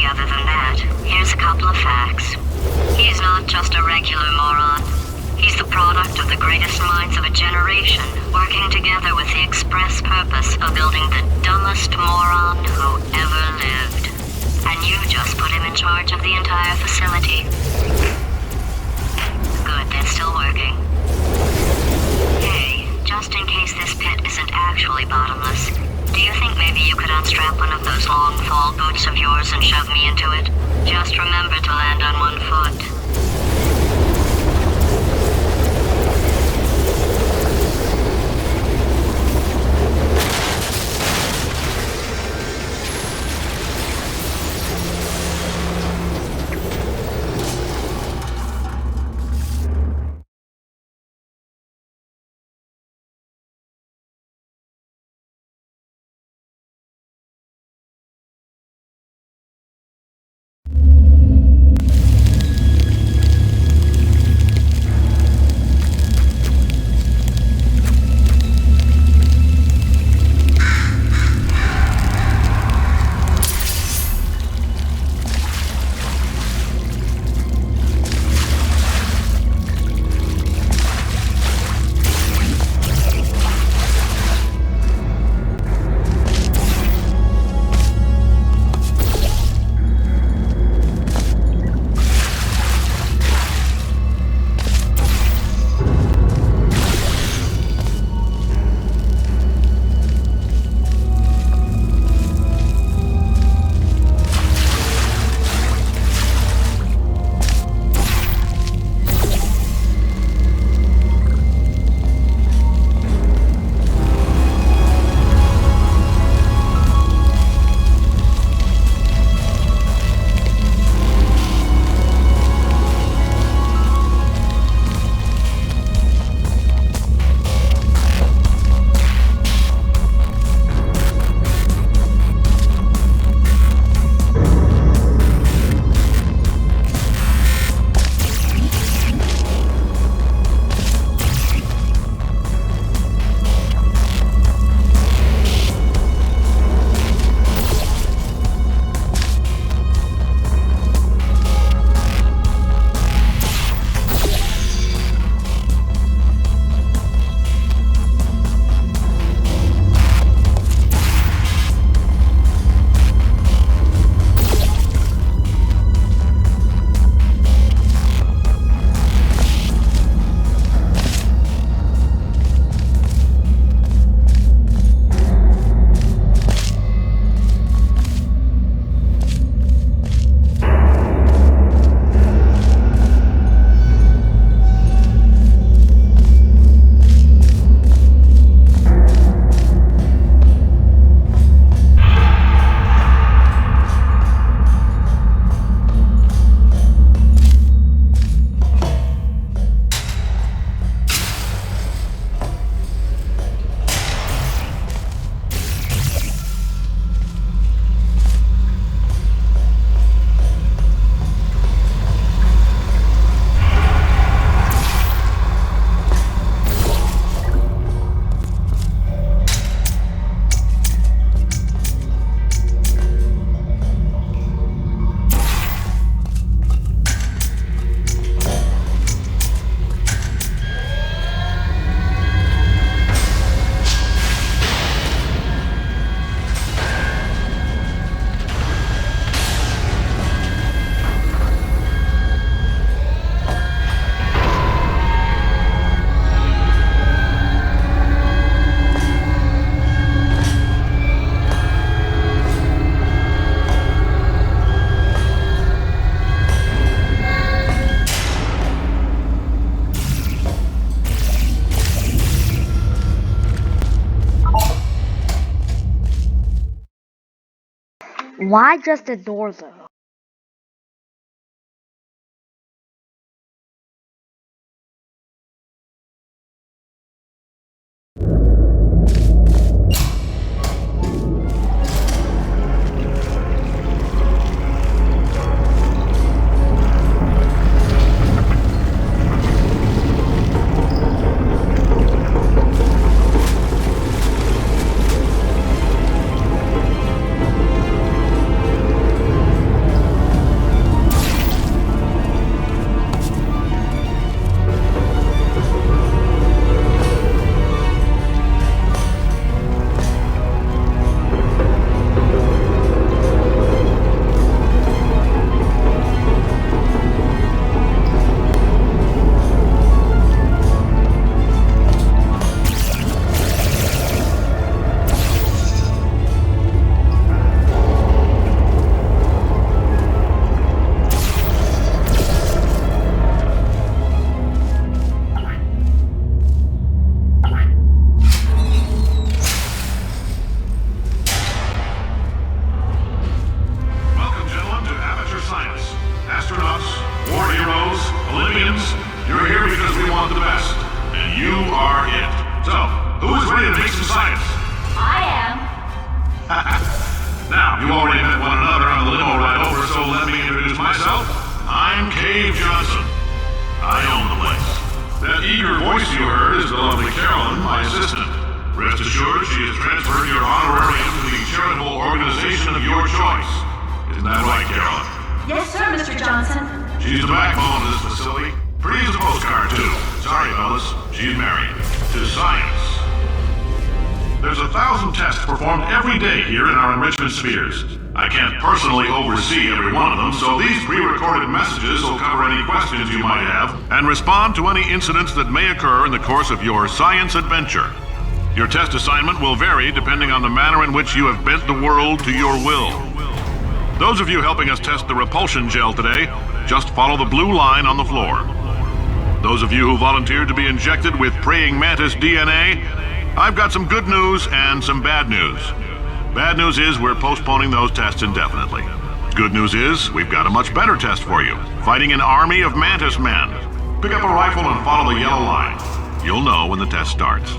other than that, here's a couple of facts. He's not just a regular moron. He's the product of the greatest minds of a generation, working together with the express purpose of building the dumbest moron who ever lived. And you just put him in charge of the entire facility. Good, that's still working. Hey, just in case this pit isn't actually bottomless, do you think maybe you could unstrap one of those long fall boots of yours and shove me into it? Just remember to land on one foot. Why just the door though? Now, you already met one another on the limo ride over, so let me introduce myself. I'm Cave Johnson. I own the place. That eager voice you heard is the lovely Carolyn, my assistant. Rest assured, she has transferred your honorarium to the charitable organization of your choice. Isn't that right, Carolyn? Yes, sir, Mr. Johnson. She's the backbone of this facility. Pretty as a postcard, too. Sorry, fellas. She's married. To science. There's 1,000 tests performed every day here in our enrichment spheres. I can't personally oversee every one of them, so these pre-recorded messages will cover any questions you might have and respond to any incidents that may occur in the course of your science adventure. Your test assignment will vary depending on the manner in which you have bent the world to your will. Those of you helping us test the repulsion gel today, just follow the blue line on the floor. Those of you who volunteered to be injected with praying mantis DNA, I've got some good news and some bad news. Bad news is we're postponing those tests indefinitely. Good news is we've got a much better test for you, fighting an army of mantis men. Pick up a rifle and follow the yellow line. You'll know when the test starts.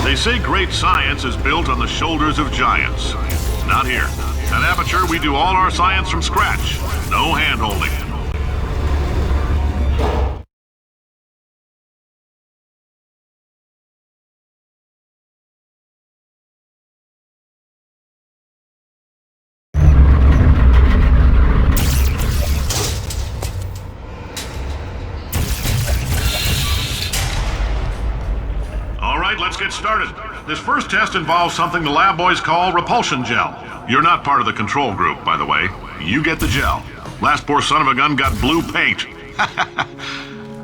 They say great science is built on the shoulders of giants. Not here. At Aperture, we do all our science from scratch. No hand-holding. Let's get started. This first test involves something the lab boys call repulsion gel. You're not part of the control group, by the way. You get the gel. Last poor son of a gun got blue paint.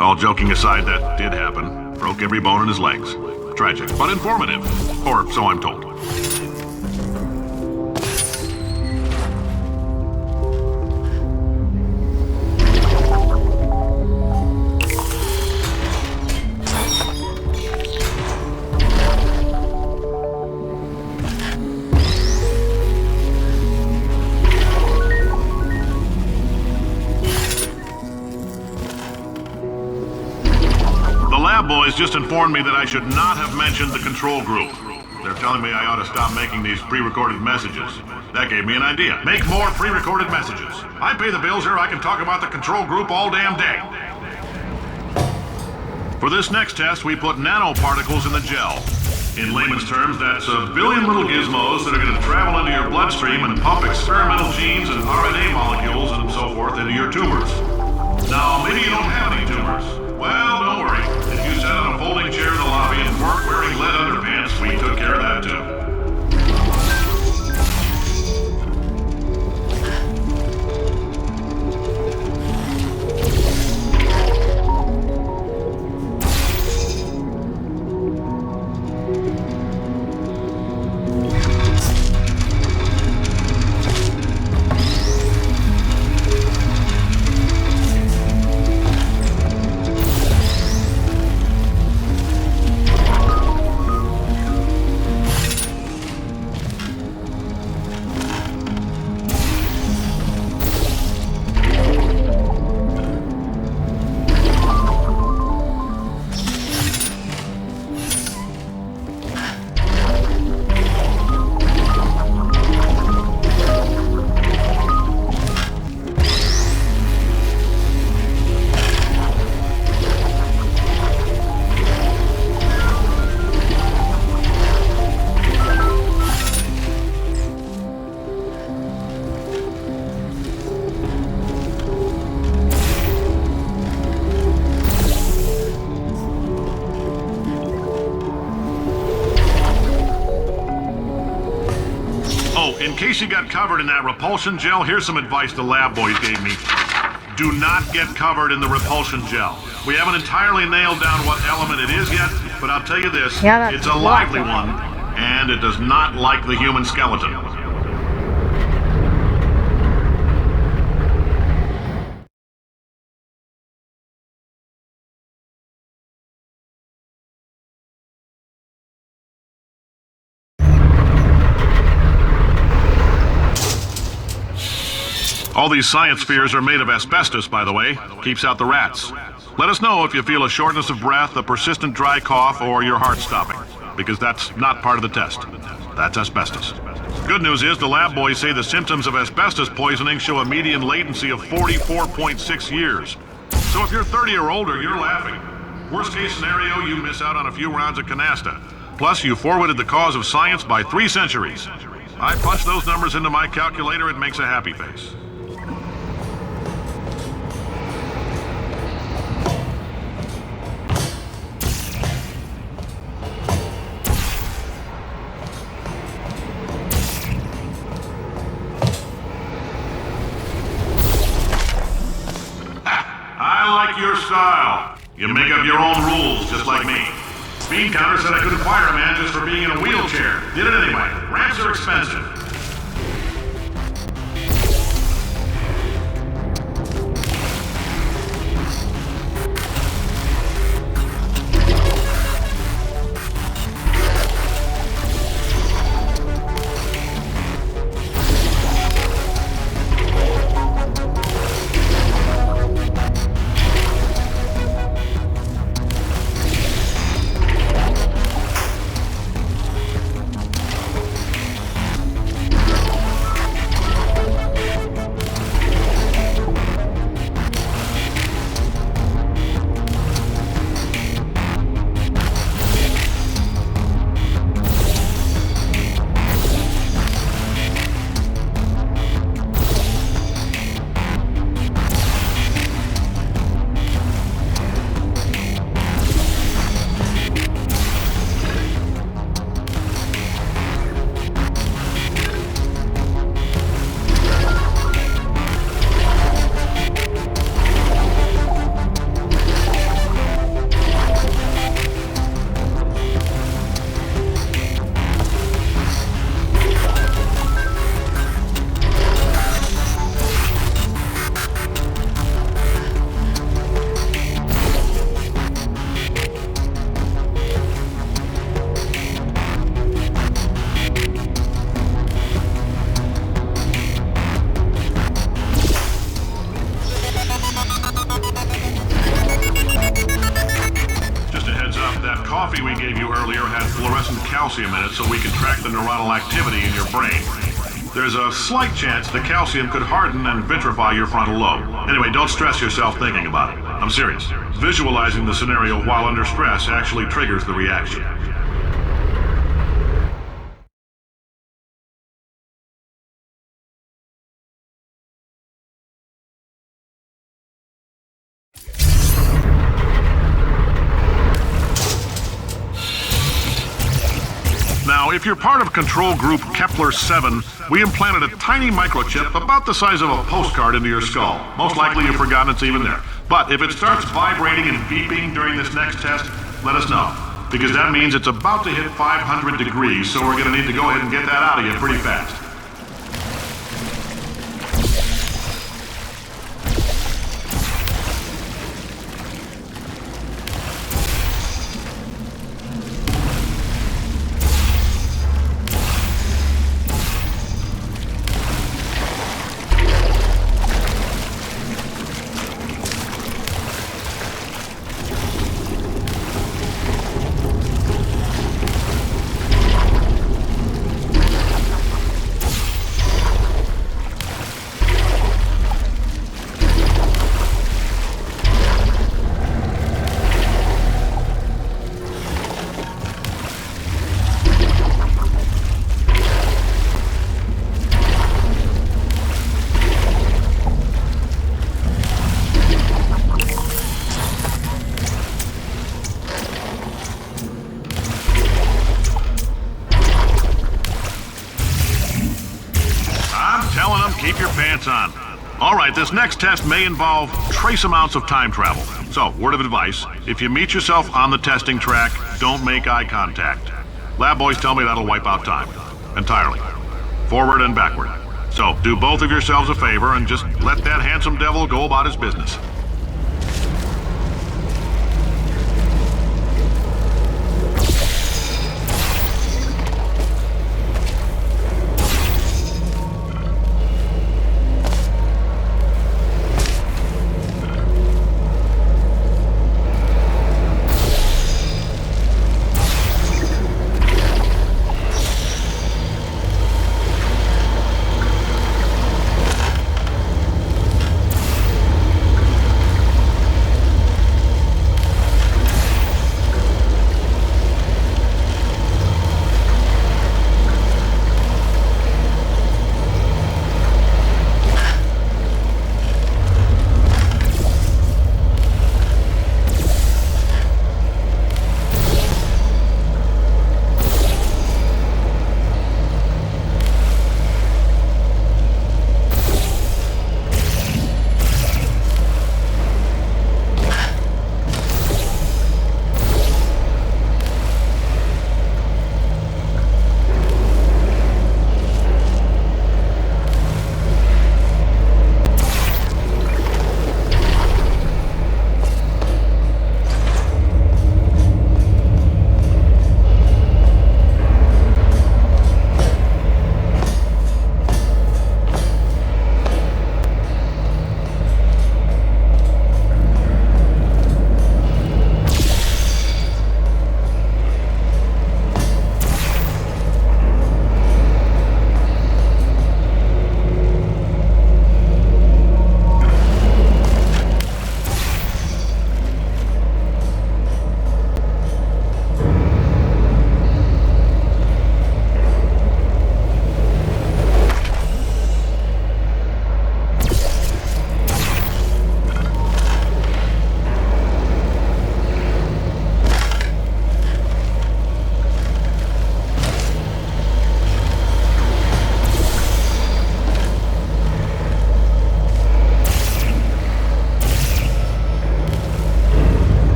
All joking aside, that did happen. Broke every bone in his legs. Tragic, but informative. Or so I'm told. Boys just informed me that I should not have mentioned the control group. They're telling me I ought to stop making these pre-recorded messages. That gave me an idea. Make more pre-recorded messages. I pay the bills here, I can talk about the control group all damn day. For this next test, we put nanoparticles in the gel. In layman's terms, that's a billion little gizmos that are going to travel into your bloodstream and pump experimental genes and RNA molecules and so forth into your tumors. Now, maybe you don't have any tumors. Well, don't worry. If you sat on a folding chair in the lobby and weren't wearing lead underpants, we took care of that too. In case you got covered in that repulsion gel, here's some advice the lab boys gave me. Do not get covered in the repulsion gel. We haven't entirely nailed down what element it is yet, but I'll tell you this, Yeah, that's it's a lively one, and it does not like the human skeleton. All these science spheres are made of asbestos, by the way. Keeps out the rats. Let us know if you feel a shortness of breath, a persistent dry cough, or your heart stopping, because that's not part of the test. That's asbestos. Good news is the lab boys say the symptoms of asbestos poisoning show a median latency of 44.6 years. So if you're 30 or older, you're laughing. Worst case scenario, you miss out on a few rounds of canasta. Plus, you forwarded the cause of science by 3 centuries. I punch those numbers into my calculator, it makes a happy face. I like your style. You make up your own rules, just like me. Bean Counter said I couldn't fire a man just for being in a wheelchair. Did it anyway. Ramps are expensive. Coffee we gave you earlier had fluorescent calcium in it so we can track the neuronal activity in your brain. There's a slight chance the calcium could harden and vitrify your frontal lobe. Anyway, don't stress yourself thinking about it. I'm serious. Visualizing the scenario while under stress actually triggers the reaction. Now, if you're part of Control Group Kepler-7, we implanted a tiny microchip about the size of a postcard into your skull. Most likely you've forgotten it's even there. But if it starts vibrating and beeping during this next test, let us know. Because that means it's about to hit 500 degrees, so we're going to need to go ahead and get that out of you pretty fast. Alright, this next test may involve trace amounts of time travel. So, word of advice, if you meet yourself on the testing track, don't make eye contact. Lab boys tell me that'll wipe out time. Entirely. Forward and backward. So, do both of yourselves a favor and just let that handsome devil go about his business.